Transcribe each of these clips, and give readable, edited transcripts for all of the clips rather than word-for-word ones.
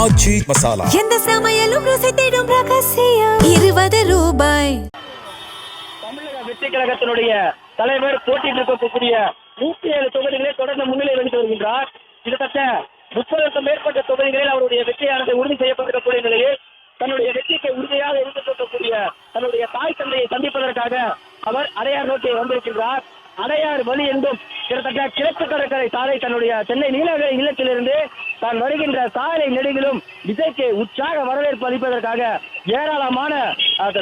ஆச்சி மசாலா எந்த சமையலும் ருசி தேடும் ரகசியம் 20 ரூபாய். தமிழக வெற்றி கழகத்தினுடைய தலைவர் போட்டியில் இருக்கக்கூடிய 107 தொகுதிகளை தொடர்ந்து முன்னிலை வகித்து வருகின்றார். கிட்டத்தட்ட 30க்கும் மேற்பட்ட தொகுதிகளில் அவருடைய வெற்றியானது உறுதி செய்யப்பட்டிருக்கக்கூடிய நிலையில் தன்னுடைய வெற்றிக்கு உறுதியாக இருக்கக்கூடிய தன்னுடைய தாய் தந்தையை சந்திப்பதற்காக அவர் அடையார் நோக்கி வந்திருக்கின்றார். அடையார் வழி என்றும் கிட்டத்தட்ட கிழக்கு கடற்கரை சாலை தன்னுடைய சென்னை நீலகிரி இல்லத்திலிருந்து தான் வருகின்ற சாலை நெடுகிலும் விஜய்க்கு உற்சாக வரவேற்பு அளிப்பதற்காக ஏராளமான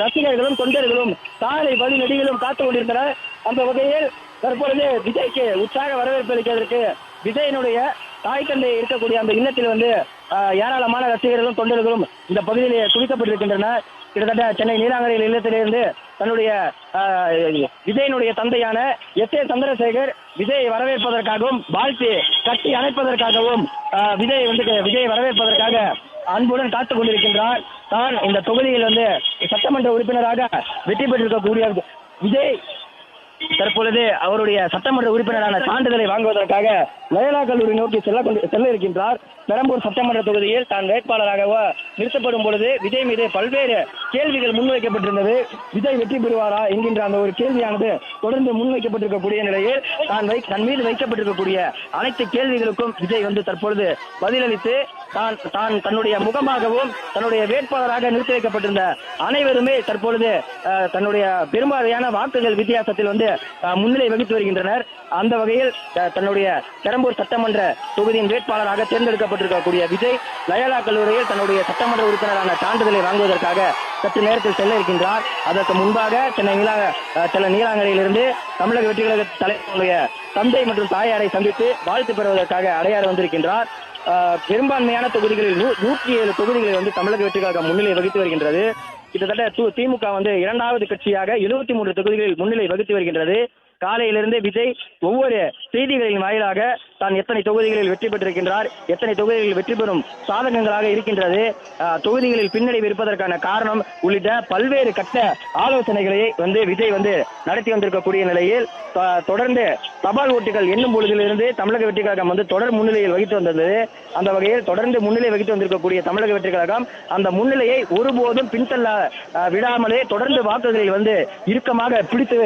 ரசிகர்களும் தொண்டர்களும் சாலை வழி நெடுகிலும் காத்துக் கொண்டிருந்தனர். அந்த வகையில் தற்பொழுது விஜய்க்கு உற்சாக வரவேற்பு அளிப்பதற்கு விஜயனுடைய தாய் தந்தை இருக்கக்கூடிய அந்த இல்லத்தில் ஏராளமான ரசிகர்களும் தொண்டர்களும் இந்த பகுதியிலே குவிக்கப்பட்டிருக்கின்றனர். கிட்டத்தட்ட சென்னை நீலாங்கரையில் இல்லத்திலிருந்து தன்னுடைய விஜயனுடைய தந்தையான S.A. சந்திரசேகர் விஜயை வரவேற்பதற்காகவும் வாழ்த்து கட்டி அணைப்பதற்காகவும் விஜயை வரவேற்பதற்காக அன்புடன் காத்துக் கொண்டிருக்கின்றார். தான் இந்த தொகுதியில் சட்டமன்ற உறுப்பினராக வெற்றி பெற்றிருக்கக்கூடிய விஜய் தற்பொழுது அவருடைய சட்டமன்ற உறுப்பினரான சான்றிதழை வாங்குவதற்காக லயோலா கல்லூரி நோக்கி செல்ல இருக்கின்றார். பெரம்பூர் சட்டமன்ற தொகுதியில் தான் வேட்பாளராக நிறுத்தப்படும் பொழுது விஜய் மீது பல்வேறு கேள்விகள் முன்வைக்கப்பட்டிருந்தது. விஜய் வெற்றி பெறுவாரா என்கின்ற அந்த ஒரு கேள்வியானது தொடர்ந்து முன்வைக்கப்பட்டிருக்கக்கூடிய நிலையில் தன் மீது வைக்கப்பட்டிருக்கக்கூடிய அனைத்து கேள்விகளுக்கும் விஜய் தற்பொழுது பதிலளித்து தன்னுடைய முகமாகவும் தன்னுடைய வேட்பாளராக நிறுத்தி வைக்கப்பட்டிருந்த அனைவருமே தற்பொழுது தன்னுடைய பெரும்பாலான வாக்குகள் வித்தியாசத்தில் முன்னிலை வகித்து வருகின்றனர். அந்த வகையில் தன்னுடைய பெரம்பூர் சட்டமன்ற தொகுதியின் வேட்பாளராக தேர்ந்தெடுக்கப்பட்டிருக்கக்கூடிய விஜய் லயோலா கல்லூரியில் தன்னுடைய சட்டமன்ற உறுப்பினரான சான்றிதழை வாங்குவதற்காக சற்று நேரத்தில் செல்ல இருக்கின்றார். அதற்கு முன்பாக சென்னை நீலாங்கரையிலிருந்து தமிழக வெற்றி கழக தலைவருடைய தந்தை மற்றும் தாயாரை சந்தித்து வாழ்த்து பெறுவதற்காக அடையாறு வந்திருக்கின்றார். பெரும்பான்மையான தொகுதிகளில் 107 தொகுதிகளில் தமிழக வெற்றி கழகம் முன்னிலை வகித்து வருகின்றது. கிட்டத்தட்ட திமுக இரண்டாவது கட்சியாக 73 தொகுதிகளில் முன்னிலை வகித்து வருகின்றது. காலையிலிருந்து விஜய் ஒவ்வொரு செய்திகளின் வாயிலாக தான் எத்தனை தொகுதிகளில் வெற்றி பெற்றிருக்கின்றார், எத்தனை தொகுதிகளில் வெற்றி பெறும் சாதகங்களாக இருக்கின்றது, தொகுதிகளில் பின்னடைவு இருப்பதற்கான காரணம் உள்ளிட்ட பல்வேறு கட்ட ஆலோசனைகளை விஜய் நடத்தி வந்திருக்கக்கூடிய நிலையில் தொடர்ந்து தபால் ஓட்டுகள் எண்ணும் பொழுதிலிருந்து தமிழக வெற்றி கழகம் தொடர் முன்னிலையில் வகித்து வந்தது. அந்த வகையில் தொடர்ந்து முன்னிலை வகித்து வந்திருக்கக்கூடிய தமிழக வெற்றி கழகம் அந்த முன்னிலையை ஒருபோதும் பின்தள்ள விடாமலே தொடர்ந்து வாக்குகளில் இறுக்கமாக பிடித்து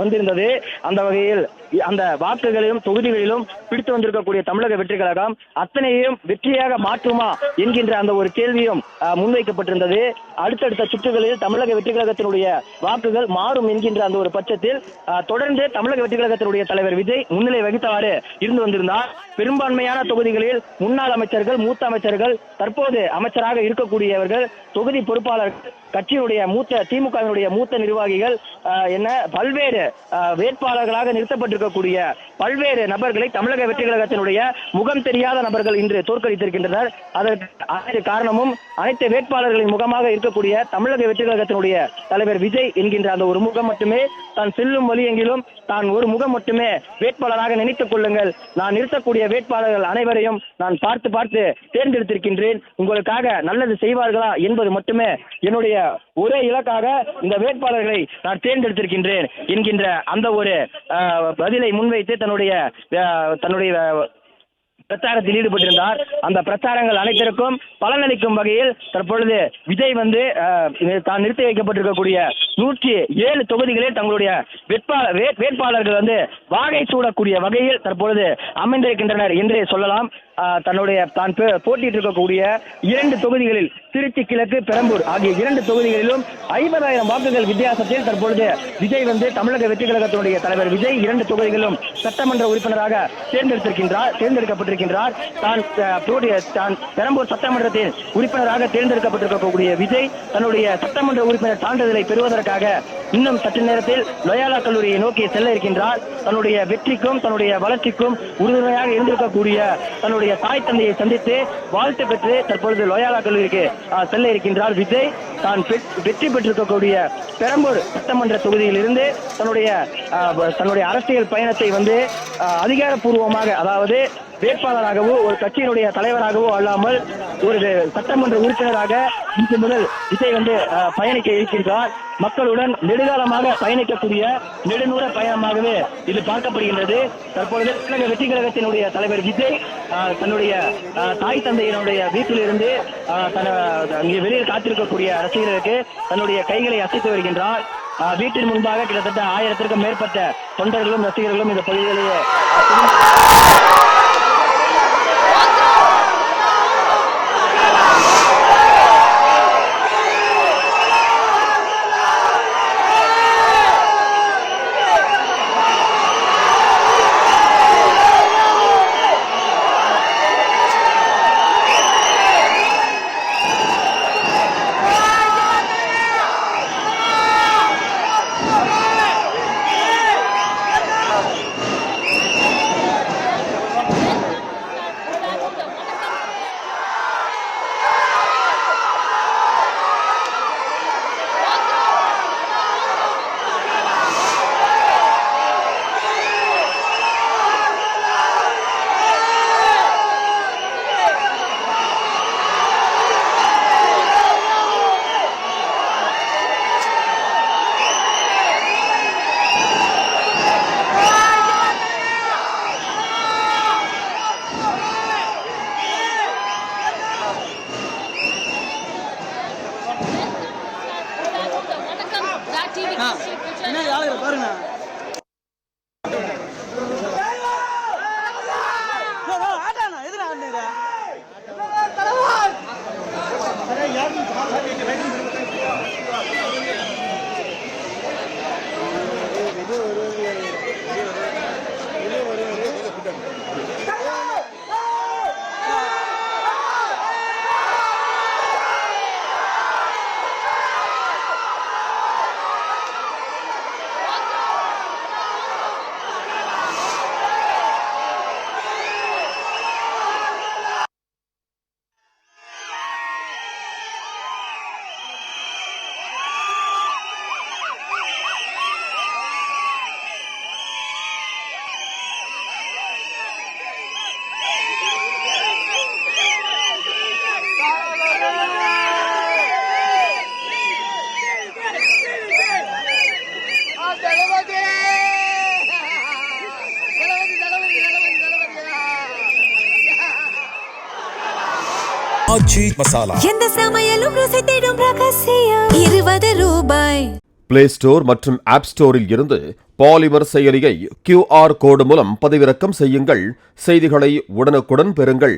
வந்திருந்தது. அந்த வகையில் அந்த வாக்குகளிலும் தொகுதிகளிலும் பிடித்து வந்திருக்கக்கூடிய தமிழக வெற்றி கழகம் அத்தனையும் வெற்றியாக மாற்றுமா என்கின்ற அந்த ஒரு கேள்வியும் முன்வைக்கப்பட்டிருந்தது. அடுத்தடுத்த சுற்றுகளில் தமிழக வெற்றி கழகத்தினுடைய வாக்குகள் மாறும் என்கின்ற அந்த ஒரு பட்சத்தில் தொடர்ந்து தமிழக வெற்றி கழகத்தினுடைய தலைவர் விஜய் முன்னிலை வகித்தவாறு இருந்து வந்திருந்தார். பெரும்பான்மையான தொகுதிகளில் முன்னாள் அமைச்சர்கள், மூத்த அமைச்சர்கள், தற்போது அமைச்சராக இருக்கக்கூடியவர்கள், தொகுதி பொறுப்பாளர்கள், கட்சியினுடைய திமுகவினுடைய மூத்த நிர்வாகிகள் பல்வேறு வேட்பாளர்களாக நிறுத்தப்பட்டிருக்கக்கூடிய பல்வேறு நபர்களை தமிழக வெற்றி கழகத்தினுடைய முகம் தெரியாத நபர்கள் இன்று தோற்கடித்திருக்கின்றனர். அதற்கு காரணமும் அனைத்து வேட்பாளர்களின் முகமாக இருக்கக்கூடிய தமிழக வெற்றி கழகத்தினுடைய தலைவர் விஜய் என்கின்ற அந்த ஒரு முகம் மட்டுமே, தான் செல்லும் வழியெங்கிலும் தான் ஒரு முகம் மட்டுமே வேட்பாளராக நினைத்துக் கொள்ளுங்கள், நான் நிறுத்தக்கூடிய வேட்பாளர்கள் அனைவரையும் நான் பார்த்து தேர்ந்தெடுத்திருக்கின்றேன், உங்களுக்காக நல்லது செய்வார்களா என்பது மட்டுமே என்னுடைய ஒரே இலக்காக இந்த வேட்பாளர்களை நான் தேர்ந்தெடுத்திருக்கின்றேன் என்கின்ற அந்த ஒரு பதிலை முன்வைத்து தன்னுடைய பிரச்சாரத்தில் ஈடுபட்டிருந்தார். அந்த பிரச்சாரங்கள் அனைத்திற்கும் பலனளிக்கும் வகையில் தற்பொழுது விஜய் தான் நிறுத்தி வைக்கப்பட்டிருக்கக்கூடிய 107 தொகுதிகளில் தங்களுடைய வேட்பாளர்கள் வாகை சூடக்கூடிய வகையில் தற்பொழுது அமைந்திருக்கின்றனர் என்றே சொல்லலாம். தான் போட்டியிட்டு இருக்கக்கூடிய 2 தொகுதிகளில் திருச்சி கிழக்கு, பெரம்பூர் ஆகிய 2 தொகுதிகளிலும் 50,000 வாக்குகள் வித்தியாசத்தில் தற்பொழுது விஜய் தமிழக வெற்றி கழகத்தினுடைய தலைவர் விஜய் 2 தொகுதிகளிலும் சட்டமன்ற உறுப்பினராக தேர்ந்தெடுக்கப்பட்டிருக்கின்றார். தான் பெரம்பூர் சட்டமன்றத்தின் உறுப்பினராக தேர்ந்தெடுக்கப்பட்டிருக்கக்கூடிய விஜய் தன்னுடைய சட்டமன்ற உறுப்பினர் சான்றிதழை பெறுவதற்காக இன்னும் சற்று நேரத்தில் லயோலா கல்லூரியை நோக்கி செல்ல இருக்கின்றார். தன்னுடைய வெற்றிக்கும் தன்னுடைய வளர்ச்சிக்கும் உறுதுணையாக இருந்திருக்கக்கூடிய தன்னுடைய தாய் தந்தையை சந்தித்து வாழ்த்து பெற்று தற்பொழுது லயோலா கல்லூரிக்கு செல்ல இருக்கின்றார். விஜய் தான் வெற்றி பெற்றிருக்கக்கூடிய பெரம்பூர் சட்டமன்ற தொகுதியில் இருந்து தன்னுடைய அரசியல் பயணத்தை அதிகாரப்பூர்வமாக, அதாவது வேட்பாளராகவோ ஒரு கட்சியினுடைய தலைவராகவோ அல்லாமல் ஒரு சட்டமன்ற உறுப்பினராக இன்று முதல் விஜய் பயணிக்க இருக்கின்றார். மக்களுடன் நெடுகாலமாக பயணிக்கக்கூடிய நெடுநூற பயணமாகவே இது பார்க்கப்படுகின்றது. தற்பொழுது தமிழக வெற்றி கழகத்தினுடைய தலைவர் விஜய் தன்னுடைய தாய் தந்தையினுடைய வீட்டிலிருந்து இங்கே வெளியில் காத்திருக்கக்கூடிய ரசிகர்களுக்கு தன்னுடைய கைகளை அசைத்து வருகின்றார். வீட்டின் முன்பாக கிட்டத்தட்ட 1000த்திற்கும் மேற்பட்ட தொண்டர்களும் ரசிகர்களும் இந்த பகுதியிலேயே என்ன யாரு பாருங்க ஆட்டானா எதுனா ஆடுனீங்க மசாலா எந்த சமையலும் ருசி தேடும் ரகசியம் 20 ரூபாய். பிளே ஸ்டோர் மற்றும் ஆப் ஸ்டோரில் இருந்து பாலிமர் செயலியை QR கோடு மூலம் பதிவிறக்கம் செய்யுங்கள். செய்திகளை உடனுக்குடன் பெறுங்கள்.